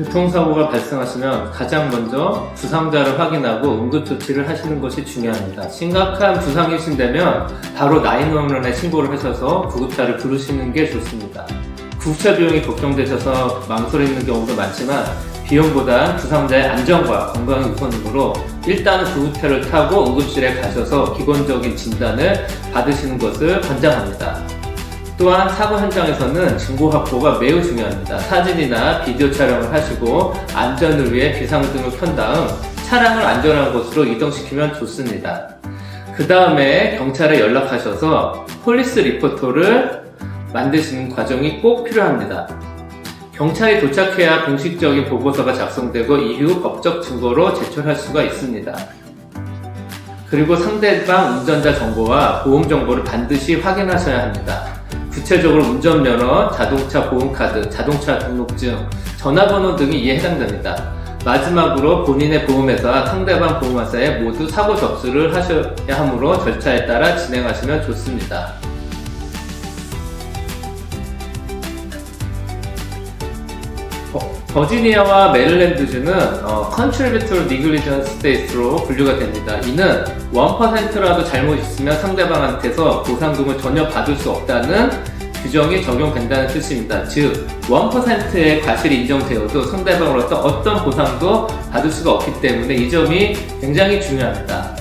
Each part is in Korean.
교통사고가 발생하시면 가장 먼저 부상자를 확인하고 응급조치를 하시는 것이 중요합니다. 심각한 부상이 신다면 바로 911에 신고를 하셔서 구급차를 부르시는 게 좋습니다. 구급차 비용이 걱정되셔서 망설이는 경우도 많지만 비용보다 부상자의 안전과 건강이 우선이므로 일단은 구급차를 타고 응급실에 가셔서 기본적인 진단을 받으시는 것을 권장합니다. 또한 사고 현장에서는 증거 확보가 매우 중요합니다. 사진이나 비디오 촬영을 하시고 안전을 위해 비상등을 켠 다음 차량을 안전한 곳으로 이동시키면 좋습니다. 그 다음에 경찰에 연락하셔서 폴리스 리포터를 만드시는 과정이 꼭 필요합니다. 경찰이 도착해야 공식적인 보고서가 작성되고 이후 법적 증거로 제출할 수가 있습니다. 그리고 상대방 운전자 정보와 보험 정보를 반드시 확인하셔야 합니다. 구체적으로 운전면허, 자동차 보험카드, 자동차 등록증, 전화번호 등이 이에 해당됩니다. 마지막으로 본인의 보험회사와 상대방 보험회사에 모두 사고 접수를 하셔야 하므로 절차에 따라 진행하시면 좋습니다. 버지니아와 메릴랜드주는 Contributory Negligence States로 분류가 됩니다. 이는 1%라도 잘못 있으면 상대방한테서 보상금을 전혀 받을 수 없다는 규정이 적용된다는 뜻입니다. 즉, 1%의 과실이 인정되어도 상대방으로서 어떤 보상도 받을 수가 없기 때문에 이 점이 굉장히 중요합니다.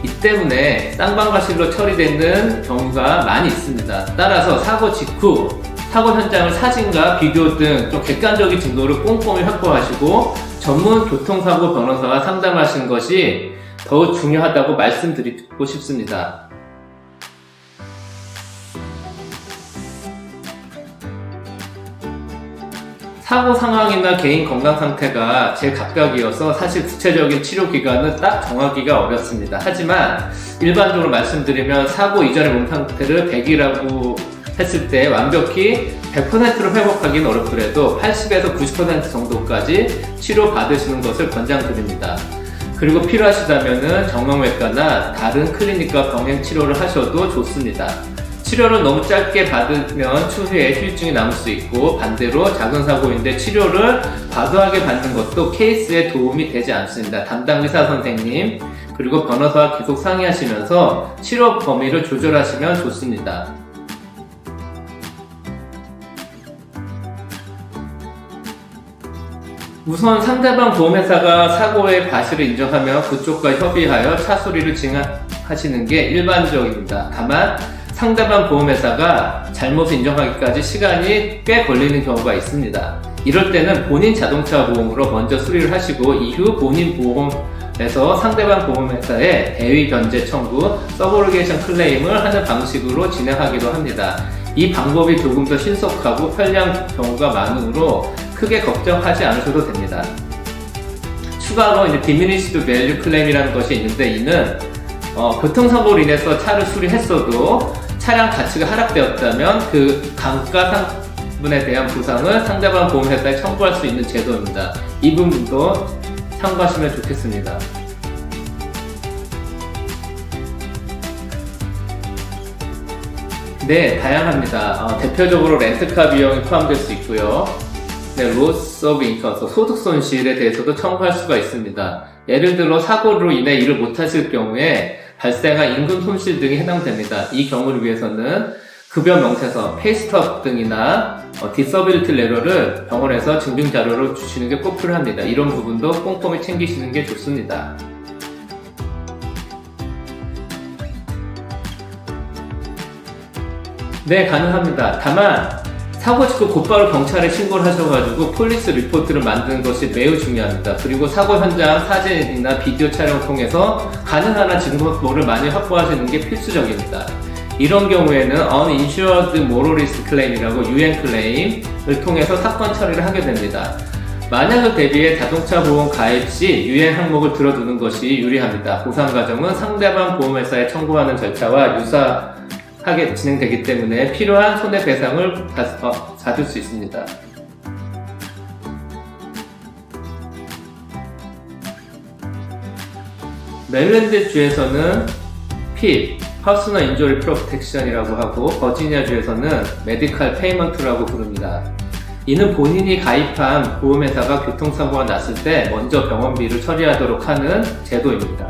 이 때문에 쌍방과실로 처리되는 경우가 많이 있습니다. 따라서 사고 직후 사고 현장을 사진과 비디오 등 좀 객관적인 증거를 꼼꼼히 확보하시고 전문 교통사고 변호사와 상담하시는 것이 더욱 중요하다고 말씀드리고 싶습니다. 사고 상황이나 개인 건강 상태가 제각각이어서 사실 구체적인 치료 기간은 딱 정하기가 어렵습니다. 하지만 일반적으로 말씀드리면 사고 이전의 몸 상태를 100이라고 했을 때 완벽히 100%로 회복하기는 어렵더라도 80에서 90% 정도까지 치료받으시는 것을 권장드립니다. 그리고 필요하시다면 정형외과나 다른 클리닉과 병행 치료를 하셔도 좋습니다. 치료를 너무 짧게 받으면 추후에 후유증이 남을 수 있고 반대로 작은 사고인데 치료를 과도하게 받는 것도 케이스에 도움이 되지 않습니다. 담당 의사 선생님 그리고 변호사와 계속 상의하시면서 치료 범위를 조절하시면 좋습니다. 우선 상대방 보험회사가 사고의 과실을 인정하면 그쪽과 협의하여 차수리를 진행하시는 게 일반적입니다. 다만 상대방 보험회사가 잘못을 인정하기까지 시간이 꽤 걸리는 경우가 있습니다. 이럴 때는 본인 자동차 보험으로 먼저 수리를 하시고 이후 본인 보험에서 상대방 보험회사에 대위 변제 청구, 서브로게이션 클레임을 하는 방식으로 진행하기도 합니다. 이 방법이 조금 더 신속하고 편리한 경우가 많으므로 크게 걱정하지 않으셔도 됩니다. 추가로 Diminished Value Claim이라는 것이 있는데 이는 교통사고로 인해서 차를 수리했어도 차량 가치가 하락되었다면 그 감가상분에 대한 보상을 상대방 보험회사에 청구할 수 있는 제도입니다. 이 부분도 참고하시면 좋겠습니다. 네, 다양합니다. 대표적으로 렌트카 비용이 포함될 수 있고요. 네, loss of income, 소득 손실에 대해서도 청구할 수가 있습니다. 예를 들어 사고로 인해 일을 못하실 경우에 발생한 임금 손실 등이 해당됩니다. 이 경우를 위해서는 급여 명세서, 페이스톱 등이나 디서빌리티 레터를 병원에서 증빙 자료로 주시는 게 꼭 필요합니다. 이런 부분도 꼼꼼히 챙기시는 게 좋습니다. 네, 가능합니다. 다만 사고 직후 곧바로 경찰에 신고를 하셔가지고 폴리스 리포트를 만드는 것이 매우 중요합니다. 그리고 사고 현장 사진이나 비디오 촬영을 통해서 가능한 한 증거를 많이 확보하시는 게 필수적입니다. 이런 경우에는 Uninsured Motor Risk Claim이라고 UN 클레임을 통해서 사건 처리를 하게 됩니다. 만약을 대비해 자동차 보험 가입 시 UN 항목을 들어두는 것이 유리합니다. 보상 과정은 상대방 보험회사에 청구하는 절차와 유사하게 진행되기 때문에 필요한 손해배상을 받을 수 있습니다. 메릴랜드 주에서는 PIP, Personal Injury Protection이라고 하고 버지니아 주에서는 Medical Payment라고 부릅니다. 이는 본인이 가입한 보험회사가 교통사고가 났을 때 먼저 병원비를 처리하도록 하는 제도입니다.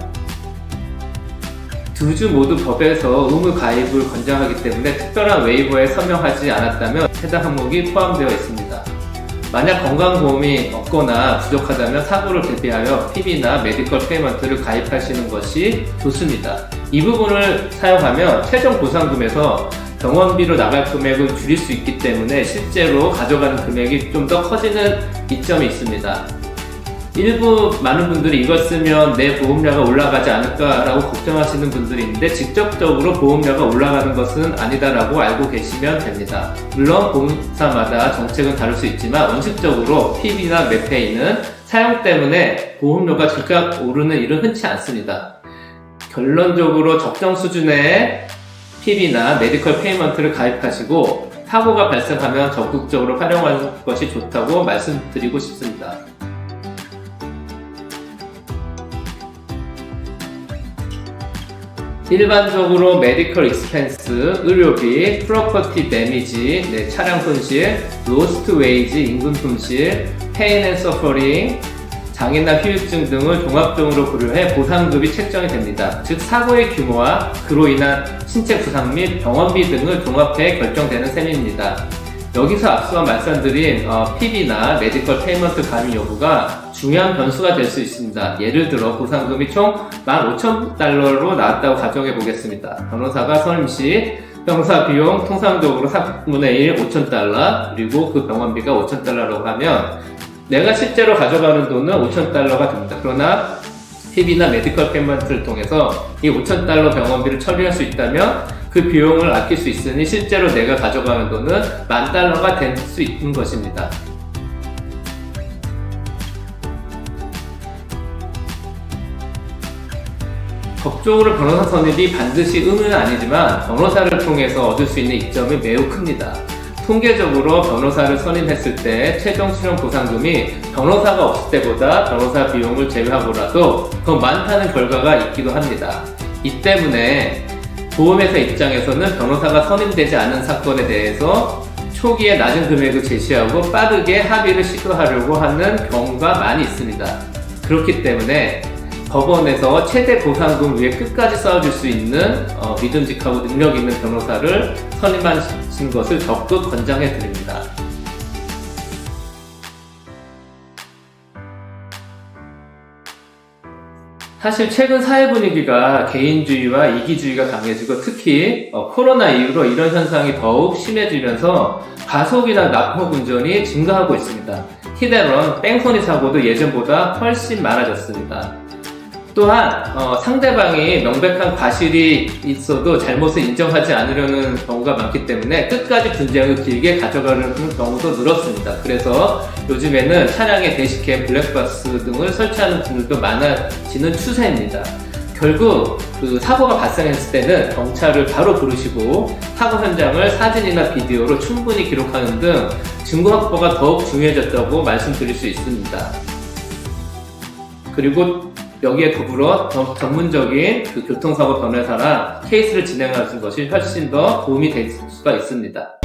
두 주 모두 법에서 의무 가입을 권장하기 때문에 특별한 웨이버에 서명하지 않았다면 해당 항목이 포함되어 있습니다. 만약 건강보험이 없거나 부족하다면 사고를 대비하여 PB나 메디컬 페이먼트를 가입하시는 것이 좋습니다. 이 부분을 사용하면 최종 보상금에서 병원비로 나갈 금액을 줄일 수 있기 때문에 실제로 가져가는 금액이 좀 더 커지는 이점이 있습니다. 일부 많은 분들이 이걸 쓰면 내 보험료가 올라가지 않을까라고 걱정하시는 분들이 있는데 직접적으로 보험료가 올라가는 것은 아니다라고 알고 계시면 됩니다. 물론 보험사마다 정책은 다를 수 있지만 원칙적으로 PB나 메페이는 사용 때문에 보험료가 즉각 오르는 일은 흔치 않습니다. 결론적으로 적정 수준의 PB나 메디컬 페이먼트를 가입하시고 사고가 발생하면 적극적으로 활용하는 것이 좋다고 말씀드리고 싶습니다. 일반적으로 메디컬 익스펜스, 의료비, 프로퍼티 데미지, 차량 손실, 로스트 웨이지, 임금 손실, 페인 앤 서퍼링, 장애나 후유증 등을 종합적으로 고려해 보상금이 책정이 됩니다. 즉 사고의 규모와 그로 인한 신체 부상 및 병원비 등을 종합해 결정되는 셈입니다. 여기서 앞서 말씀드린 PB나 메디컬 페이먼트 가입 여부가 중요한 변수가 될 수 있습니다. 예를 들어 보상금이 총 15,000달러로 나왔다고 가정해 보겠습니다. 변호사가 선임 시 변호사 비용 통상적으로 4분의 1 5,000달러 그리고 그 병원비가 5,000달러라고 하면 내가 실제로 가져가는 돈은 5,000달러가 됩니다. 그러나 PB나 메디컬 페이먼트를 통해서 이 5,000달러 병원비를 처리할 수 있다면 그 비용을 아낄 수 있으니 실제로 내가 가져가는 돈은 10,000달러가 될 수 있는 것입니다. 법적으로 변호사 선임이 반드시 의무는 아니지만 변호사를 통해서 얻을 수 있는 이점이 매우 큽니다. 통계적으로 변호사를 선임했을 때 최종 수령 보상금이 변호사가 없을 때보다 변호사 비용을 제외하고라도 더 많다는 결과가 있기도 합니다. 이 때문에 보험회사 입장에서는 변호사가 선임되지 않은 사건에 대해서 초기에 낮은 금액을 제시하고 빠르게 합의를 시도하려고 하는 경우가 많이 있습니다. 그렇기 때문에 법원에서 최대 보상금 위에 끝까지 싸워줄 수 있는 믿음직하고 능력 있는 변호사를 선임하신 것을 적극 권장해 드립니다. 사실 최근 사회 분위기가 개인주의와 이기주의가 강해지고 특히 코로나 이후로 이런 현상이 더욱 심해지면서 과속이나 납법 운전이 증가하고 있습니다. 히데런 뺑소니 사고도 예전보다 훨씬 많아졌습니다. 또한 상대방이 명백한 과실이 있어도 잘못을 인정하지 않으려는 경우가 많기 때문에 끝까지 분쟁을 길게 가져가려는 경우도 늘었습니다. 그래서 요즘에는 차량에 대시캠, 블랙박스 등을 설치하는 분들도 많아지는 추세입니다. 결국 그 사고가 발생했을 때는 경찰을 바로 부르시고 사고 현장을 사진이나 비디오로 충분히 기록하는 등 증거 확보가 더욱 중요해졌다고 말씀드릴 수 있습니다. 그리고 여기에 더불어 전문적인 그 교통사고 변호사랑 케이스를 진행하는 것이 훨씬 더 도움이 될 수가 있습니다.